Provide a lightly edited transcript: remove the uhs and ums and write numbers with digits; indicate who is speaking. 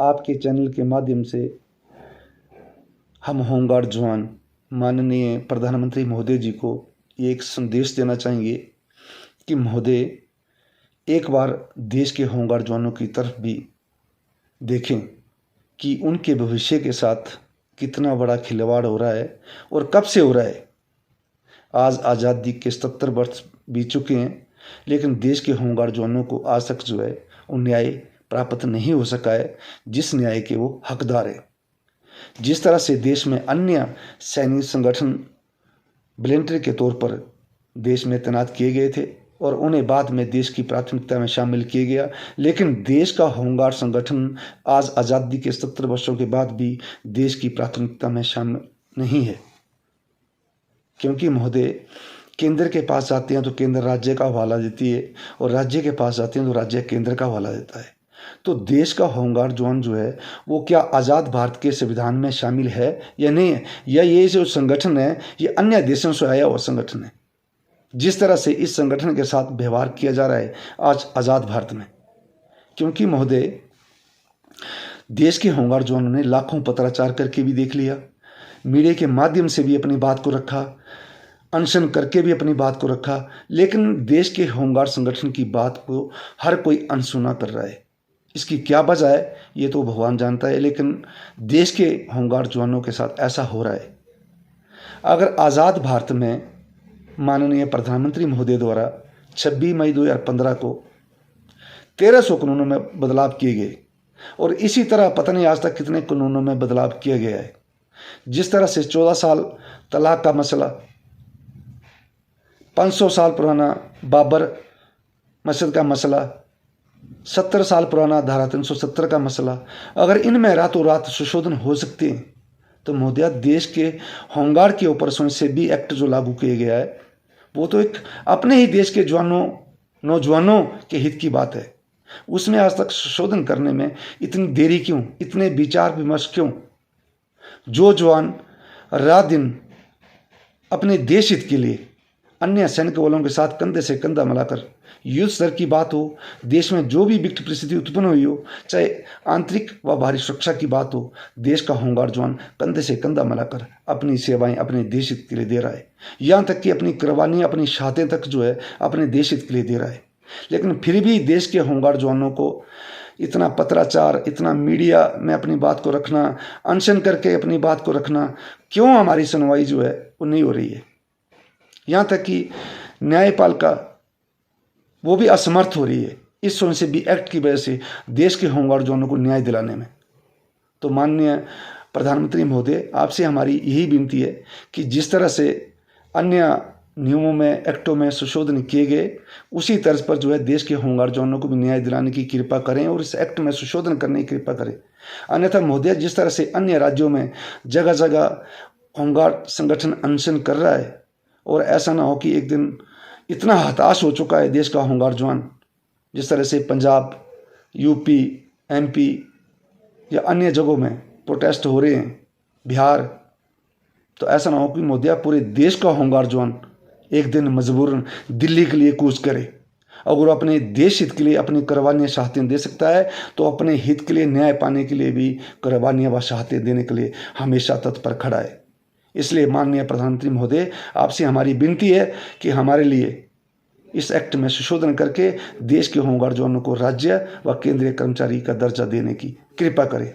Speaker 1: आपके चैनल के माध्यम से हम होमगार्ड जवान माननीय प्रधानमंत्री महोदय जी को ये एक संदेश देना चाहेंगे कि महोदय एक बार देश के होमगार्ड जवानों की तरफ भी देखें कि उनके भविष्य के साथ कितना बड़ा खिलवाड़ हो रहा है और कब से हो रहा है। आज आज़ादी के 77 वर्ष बीत चुके हैं, लेकिन देश के होमगार्ड जवानों को आज तक जो है वो न्याय प्राप्त नहीं हो सका है जिस न्याय के वो हकदार है। जिस तरह से देश में अन्य सैनिक संगठन वॉलंटियर के तौर पर देश में तैनात किए गए थे और उन्हें बाद में देश की प्राथमिकता में शामिल किया गया, लेकिन देश का होमगार्ड संगठन आज आज़ादी के 77 वर्षों के बाद भी देश की प्राथमिकता में शामिल नहीं है। क्योंकि महोदय केंद्र के पास जाते हैं तो केंद्र राज्य का हवाला देती है और राज्य के पास जाते हैं तो राज्य केंद्र का हवाला देता है। तो देश का होमगार्ड जवान जो है वो क्या आज़ाद भारत के संविधान में शामिल है या नहीं है, या ये जो संगठन है ये अन्य देशों से आया हुआ संगठन है। जिस तरह से इस संगठन के साथ व्यवहार किया जा रहा है आज आज़ाद भारत में, क्योंकि महोदय देश के होमगार्ड जवानों ने लाखों पत्राचार करके भी देख लिया, मीडिया के माध्यम से भी अपनी बात को रखा, अनशन करके भी अपनी बात को रखा, लेकिन देश के होमगार्ड संगठन की बात को हर कोई अनसुना कर रहा है। इसकी क्या वजह है ये तो भगवान जानता है, लेकिन देश के होमगार्ड जवानों के साथ ऐसा हो रहा है। अगर आज़ाद भारत में माननीय प्रधानमंत्री महोदय द्वारा 26 मई 2015 को 1300 कानूनों में बदलाव किए गए और इसी तरह पता नहीं आज तक कितने कानूनों में बदलाव किया गया है। जिस तरह से 14 साल तलाक का मसला, 500 साल पुराना बाबर मस्जिद का मसला, 70 साल पुराना धारा 370 का मसला, अगर इनमें रातों रात संशोधन हो सकते हैं तो महोदय देश के होमगार्ड के ऊपर से भी एक्ट जो लागू किया गया है वो तो एक अपने ही देश के नौजवानों के हित की बात है। उसमें आज तक संशोधन करने में इतनी देरी क्यों, इतने विचार विमर्श क्यों? जो जवान रात दिन अपने देश हित के लिए अन्य सैनिक बलों के साथ कंधे से कंधा मिलाकर युद्ध स्तर की बात हो, देश में जो भी विकट परिस्थिति उत्पन्न हुई हो, चाहे आंतरिक व बाहरी सुरक्षा की बात हो, देश का होमगार्ड जवान कंधे से कंधा मिलाकर अपनी सेवाएं अपने देश हित के लिए दे रहा है। यहाँ तक कि अपनी कुर्बानियां, अपनी शहादतें तक जो है अपने देश हित के लिए दे रहा है। लेकिन फिर भी देश के होमगार्ड जवानों को इतना पत्राचार, इतना मीडिया में अपनी बात को रखना, अनशन करके अपनी बात को रखना, क्यों हमारी सुनवाई जो है वो नहीं हो रही है? यहाँ तक कि न्यायपालिका वो भी असमर्थ हो रही है इस सोन भी एक्ट की वजह से देश के होमगार्ड जवानों को न्याय दिलाने में। तो माननीय प्रधानमंत्री महोदय आपसे हमारी यही विनती है कि जिस तरह से अन्य नियमों में, एक्टों में संशोधन किए गए, उसी तर्ज पर जो है देश के होमगार्ड जवानों को भी न्याय दिलाने की कृपा करें और इस एक्ट में संशोधन करने की कृपा करें। अन्यथा महोदय जिस तरह से अन्य राज्यों में जगह जगह होमगार्ड संगठन अनशन कर रहा है, और ऐसा ना हो कि एक दिन इतना हताश हो चुका है देश का होमगार्ड जवान, जिस तरह से पंजाब, यूपी, एमपी या अन्य जगहों में प्रोटेस्ट हो रहे हैं, बिहार, तो ऐसा ना हो कि महोदय पूरे देश का होमगार्ड जवान एक दिन मजबूरन दिल्ली के लिए कूच करे। अगर अपने देश हित के लिए अपनी कुर्बानियां, शहादतें दे सकता है तो अपने हित के लिए, न्याय पाने के लिए भी कुर्बानियां व शहादतें देने के लिए हमेशा तत्पर खड़ा है। इसलिए माननीय प्रधानमंत्री महोदय आपसे हमारी विनती है कि हमारे लिए इस एक्ट में संशोधन करके देश के होमगार्ड जवानों को राज्य व केंद्रीय कर्मचारी का दर्जा देने की कृपा करें।